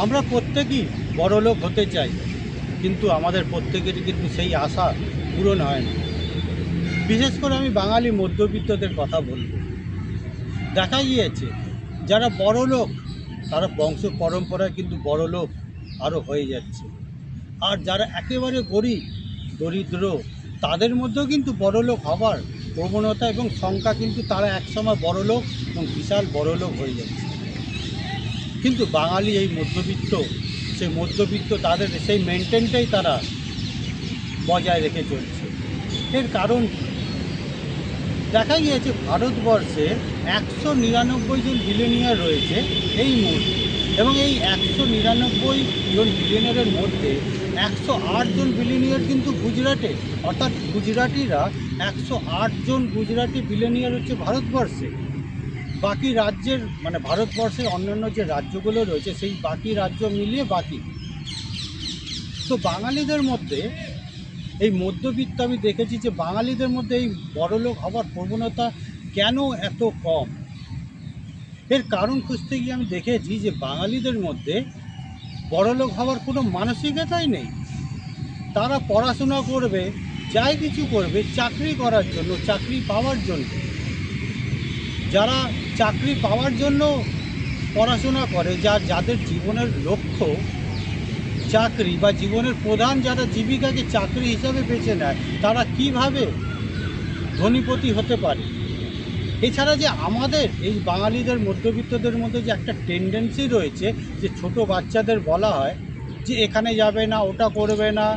আমরা প্রত্যেকেই বড়লোক হতে চাই, কিন্তু আমাদের প্রত্যেকেরই কিন্তু সেই আশা পূরণ হয় না। বিশেষ করে আমি বাঙালি মধ্যবিত্তদের কথা বলব। দেখা গিয়েছে যারা বড়লোক তারা বংশ পরম্পরায় কিন্তু বড়লোক আরও হয়ে যাচ্ছে, আর যারা একেবারে গরিব দরিদ্র তাদের মধ্যেও কিন্তু বড়লোক হবার প্রবণতা এবং সংখ্যা, কিন্তু তারা একসময় বড়লোক এবং বিশাল বড়লোক হয়ে যাচ্ছে। কিন্তু বাঙালি এই মধ্যবিত্ত, সেই মধ্যবিত্ত তাদের সেই মেনটেনটাই তারা বজায় রেখে চলছে। এর কারণ দেখা গিয়েছে ভারতবর্ষে 199 জন বিলিয়নিয়ার রয়েছে এই মুহূর্তে, এবং এই 199 জন বিলিয়নিয়ারের মধ্যে 108 জন বিলিয়নিয়ার কিন্তু গুজরাটে, অর্থাৎ গুজরাটিরা 108 জন গুজরাটি বিলিয়নিয়ার হচ্ছে ভারতবর্ষে। বাকি রাজ্যের মানে ভারতবর্ষের অন্যান্য যে রাজ্যগুলো রয়েছে সেই বাকি রাজ্য মিলিয়ে বাকি। তো বাঙালিদের মধ্যে এই মধ্যবিত্ত আমি দেখেছি যে বাঙালিদের মধ্যে এই বড়লোক হওয়ার প্রবণতা কেন এত কম। এর কারণ খুঁজতে গিয়ে আমি দেখেছি যে বাঙালিদের মধ্যে বড়লোক হওয়ার কোনো মানসিকতাই নেই। তারা পড়াশোনা করবে, যাই কিছু করবে চাকরি করার জন্য, চাকরি পাওয়ার জন্য। যারা চাকরি পাওয়ার জন্য পড়াশোনা করে, যাদের জীবনের লক্ষ্য চাকরি বা জীবনের প্রধান যারা জীবিকাকে চাকরি হিসাবে বেছে নেয়, তারা কিভাবে ধনীপতি হতে পারে। এছাড়া যে আমাদের এই বাঙালিদের মধ্যবিত্তদের মধ্যে যে একটা টেন্ডেন্সি রয়েছে যে ছোট বাচ্চাদের বলা হয় যে এখানে যাবে না, ওটা করবে না,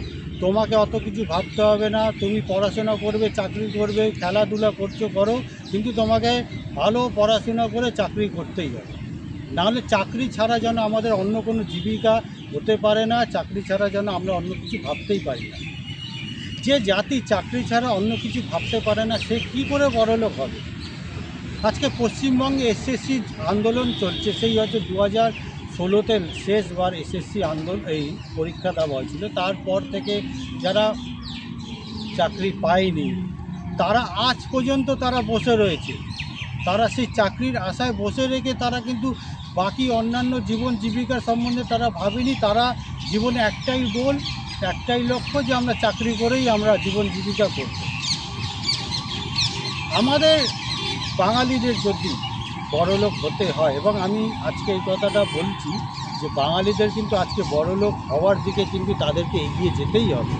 তোমাকে অত কিছু ভাবতে হবে না, তুমি পড়াশোনা করবে, চাকরি করবে, খেলাধুলা করছো করো, কিন্তু তোমাকে ভালো পড়াশোনা করে চাকরি করতেই হবে, নাহলে চাকরি ছাড়া যেন আমাদের অন্য কোনো জীবিকা হতে পারে না, চাকরি ছাড়া যেন আমরা অন্য কিছু ভাবতেই পারি না। যে জাতি চাকরি ছাড়া অন্য কিছু ভাবতে পারে না সে কী করে বড়লোক হবে। আজকে পশ্চিমবঙ্গে এসএসসি আন্দোলন চলছে, সেই হয়তো 2016-তে শেষবার এসএসসি আন্দোলন এই পরীক্ষা দেওয়া হয়েছিল। তারপর থেকে যারা চাকরি পায়নি তারা আজ পর্যন্ত তারা বসে রয়েছে। তারা সেই চাকরির আশায় বসে রেখে তারা কিন্তু বাকি অন্যান্য জীবন জীবিকার সম্বন্ধে তারা ভাবেনি। তারা জীবনে একটাই গোল, একটাই লক্ষ্য যে আমরা চাকরি করেই আমরা জীবন জীবিকা করব। আমাদের বাঙালিদের যদি বড়লোক হতে হয়, এবং আমি আজকে এই কথাটা বলছি যে বাঙালিদের কিন্তু আজকে বড়লোক হওয়ার দিকে কিন্তু তাদেরকে এগিয়ে যেতেই হবে।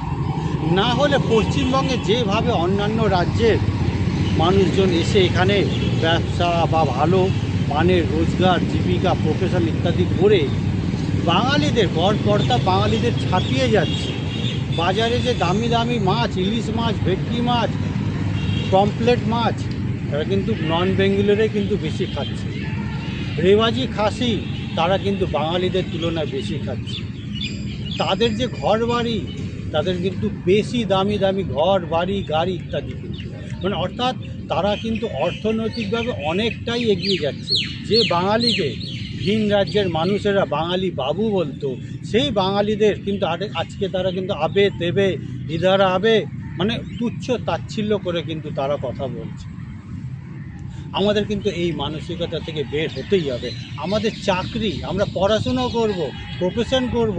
না হলে পশ্চিমবঙ্গে যেভাবে অন্যান্য রাজ্যের মানুষজন এসে এখানে ব্যবসা বা ভালো মানের রোজগার, জীবিকা, প্রফেশন ইত্যাদি করে বাঙালিদের গড়পড়তা বাঙালিদের ছাপিয়ে যাচ্ছে। বাজারে যে দামি দামি মাছ, ইলিশ মাছ, ভেটকি মাছ, পমফ্লেট মাছ, তারা কিন্তু নন বেঙ্গলিরাই কিন্তু বেশি খাচ্ছে। রেওয়াজি খাসি তারা কিন্তু বাঙালিদের তুলনায় বেশি খাচ্ছে। তাদের যে ঘর বাড়ি, তাদের কিন্তু বেশি দামি দামি ঘর বাড়ি গাড়ি ইত্যাদি কিন্তু, মানে অর্থাৎ তারা কিন্তু অর্থনৈতিকভাবে অনেকটাই এগিয়ে যাচ্ছে। যে বাঙালিকে ভিন রাজ্যের মানুষেরা বাঙালি বাবু বলতো, সেই বাঙালিদের কিন্তু আজকে তারা কিন্তু আবে তেবে ইধারা আবে, মানে তুচ্ছ তাচ্ছিল্য করে কিন্তু তারা কথা বলছে। আমাদের কিন্তু এই মানসিকতা থেকে বের হতেই হবে। আমাদের চাকরি, আমরা পড়াশোনা করব, প্রফেশন করব,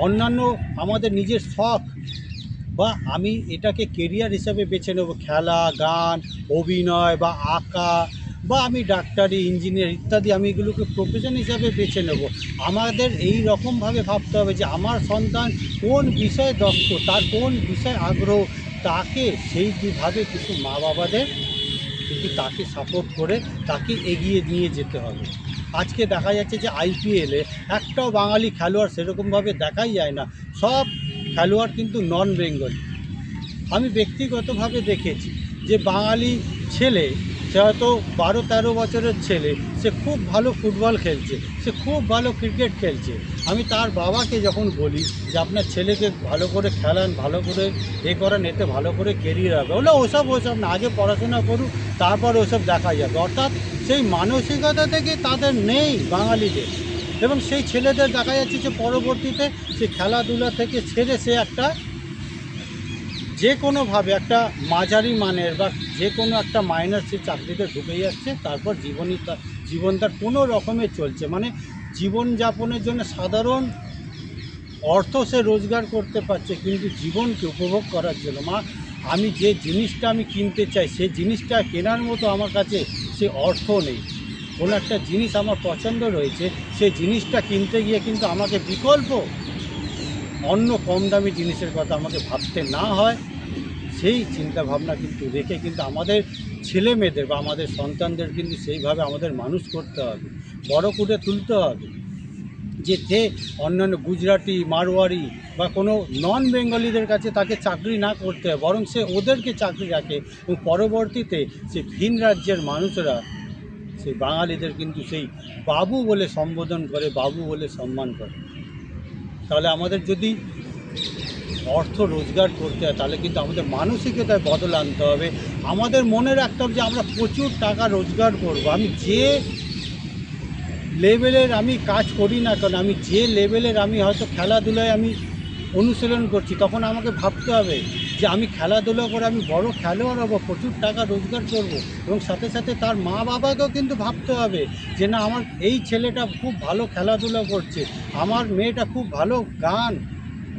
অন্যান্য আমাদের নিজের শখ, বা আমি এটাকে কেরিয়ার হিসাবে বেছে নেব, খেলা, গান, অভিনয় বা আঁকা, বা আমি ডাক্তারি, ইঞ্জিনিয়ার ইত্যাদি আমি এগুলোকে প্রফেশন হিসাবে বেছে নেব। আমাদের এই রকমভাবে ভাবতে হবে যে আমার সন্তান কোন বিষয়ে দক্ষ, তার কোন বিষয়ে আগ্রহ, তাকে সেইভাবে কিছু মা বাবাদের কিন্তু তাকে সাপোর্ট করে তাকে এগিয়ে নিয়ে যেতে হবে। আজকে দেখা যাচ্ছে যে আইপিএলে একটাও বাঙালি খেলোয়াড় সেরকমভাবে দেখাই যায় না, সব খেলোয়াড় কিন্তু নন বেঙ্গলি। আমি ব্যক্তিগতভাবে দেখেছি যে বাঙালি ছেলে, সে হয়তো 12-13 বছরের ছেলে, সে খুব ভালো ফুটবল খেলছে, সে খুব ভালো ক্রিকেট খেলছে। আমি তার বাবাকে যখন বলি যে আপনার ছেলেকে ভালো করে খেলান, ভালো করে করেন, এতে ভালো করে কেরিয়ার হবে, বলে ওসব না, আগে পড়াশোনা করুক তারপর ওসব দেখা যাবে। অর্থাৎ সেই মানসিকতা থেকে তাদের নেই বাঙালিদের, এবং সেই ছেলেদের দেখা যাচ্ছে যে পরবর্তীতে সে খেলাধুলা থেকে ছেড়ে সে একটা যে কোনোভাবে একটা মাঝারি মানের বা যে কোনো একটা মাইনার সে চাকরিতে ঢুকে যাচ্ছে, তারপর জীবন তার কোনো রকমে চলছে। মানে জীবনযাপনের জন্য সাধারণ অর্থ সে রোজগার করতে পারছে, কিন্তু জীবনকে উপভোগ করার জন্য মা আমি যে জিনিসটা আমি কিনতে চাই সেই জিনিসটা কেনার মতো আমার কাছে সে অর্থ নেই। কোনো একটা জিনিস আমার পছন্দ রয়েছে, সেই জিনিসটা কিনতে গিয়ে কিন্তু আমাকে বিকল্প অন্য কম দামি জিনিসের কথা আমাকে ভাবতে না হয়, সেই চিন্তাভাবনা কিন্তু রেখে কিন্তু আমাদের ছেলে মেয়েদের বা আমাদের সন্তানদের কিন্তু সেইভাবে আমাদের মানুষ করতে হবে, বড় করে তুলতে হবে। যে অন্যান্য গুজরাটি, মারোয়ারি বা কোনো নন বেঙ্গলিদের কাছে তাকে চাকরি না করতে হয়, বরং সে ওদেরকে চাকরি রাখে এবং পরবর্তীতে সে ভিন রাজ্যের মানুষরা সেই বাঙালিদের কিন্তু সেই বাবু বলে সম্বোধন করে, বাবু বলে সম্মান করে। তাহলে আমাদের যদি অর্থ রোজগার করতে হয় তাহলে কিন্তু আমাদের মানসিকতায় বদল আনতে হবে। আমাদের মনে রাখতে হবে যে আমরা প্রচুর টাকা রোজগার করব। আমি যে লেভেলের আমি কাজ করি না কেন, আমি যে লেভেলের আমি হয়তো খেলাধুলায় আমি অনুশীলন করছি, তখন আমাকে ভাবতে হবে যে আমি খেলাধুলা করে আমি বড় খেলোয়াড় হব, প্রচুর টাকা রোজগার করব। এবং সাথে সাথে তার মা বাবাকেও কিন্তু ভাবতে হবে যে না, আমার এই ছেলেটা খুব ভালো খেলাধুলা করছে, আমার মেয়েটা খুব ভালো গান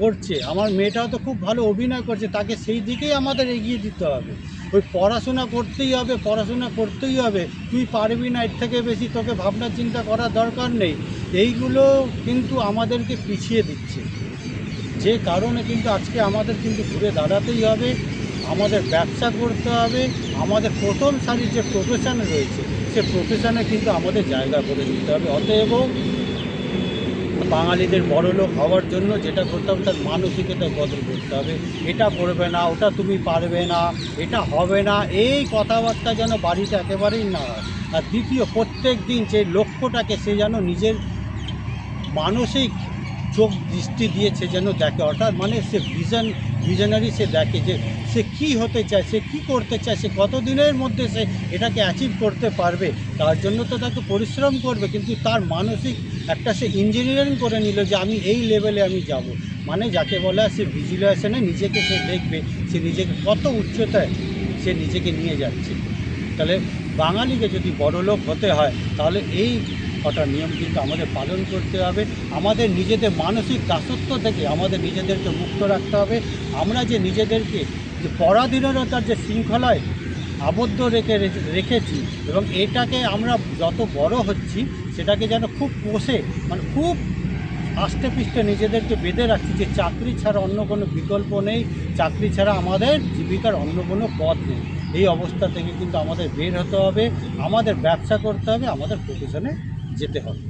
করছে, আমার মেয়েটাও তো খুব ভালো অভিনয় করছে, তাকে সেই দিকেই আমাদের এগিয়ে দিতে হবে। ওই পড়াশোনা করতেই হবে, পড়াশোনা করতেই হবে, তুই পারবি না, এর থেকে বেশি তোকে ভাবনা চিন্তা করার দরকার নেই, এইগুলো কিন্তু আমাদেরকে পিছিয়ে দিচ্ছে। যে কারণে কিন্তু আজকে আমাদের কিন্তু ঘুরে দাঁড়াতেই হবে, আমাদের ব্যবসা করতে হবে, আমাদের প্রথম সারির যে প্রফেশন রয়েছে সে প্রফেশনে কিন্তু আমাদের জায়গা করে নিতে হবে। অতএব বাঙালিদের বড়লোক হওয়ার জন্য যেটা করতে হবে তার মানসিকতা বদল করতে হবে। এটা করবে না, ওটা তুমি পারবে না, এটা হবে না, এই কথাবার্তা যেন বাড়িতে একেবারেই না হয়। আর দ্বিতীয়, প্রত্যেক দিন সেই লক্ষ্যটাকে সে যেন নিজের মানসিক চোখ দৃষ্টি দিয়েছে যেন দেখে, অর্থাৎ মানে সে ভিশনারি সে দেখে যে সে কী হতে চায়, সে কী করতে চায়, সে কতদিনের মধ্যে সে এটাকে অ্যাচিভ করতে পারবে। তার জন্য তো তাকে পরিশ্রম করবে, কিন্তু তার মানসিক একটা সে ইঞ্জিনিয়ারিং করে নিল যে আমি এই লেভেলে আমি যাব, মানে যাকে বলা সে ভিজুয়ালাইজেশনে নিজেকে সে দেখবে সে নিজেকে কত উচ্চতায় সে নিজেকে নিয়ে যাচ্ছে। তাহলে বাঙালিকে যদি বড়লোক হতে হয় তাহলে এই কটা নিয়ম কিন্তু আমাদের পালন করতে হবে। আমাদের নিজেদের মানসিক দাসত্ব থেকে আমাদের নিজেদেরকে মুক্ত রাখতে হবে। আমরা যে নিজেদেরকে যে পরাধীনতার যে শৃঙ্খলায় আবদ্ধ রেখেছি এবং এটাকে আমরা যত বড় হচ্ছি সেটাকে যেন খুব পোষে, মানে খুব আষ্টে পৃষ্ঠে নিজেদেরকে বেঁধে রাখছি যে চাকরি ছাড়া অন্য কোনো বিকল্প নেই, চাকরি ছাড়া আমাদের জীবিকার অন্য কোনো পথ নেই। এই অবস্থা থেকে কিন্তু আমাদের বের হতে হবে, আমাদের ব্যবসা করতে হবে, আমাদের প্রফেশনে যেতে হবে।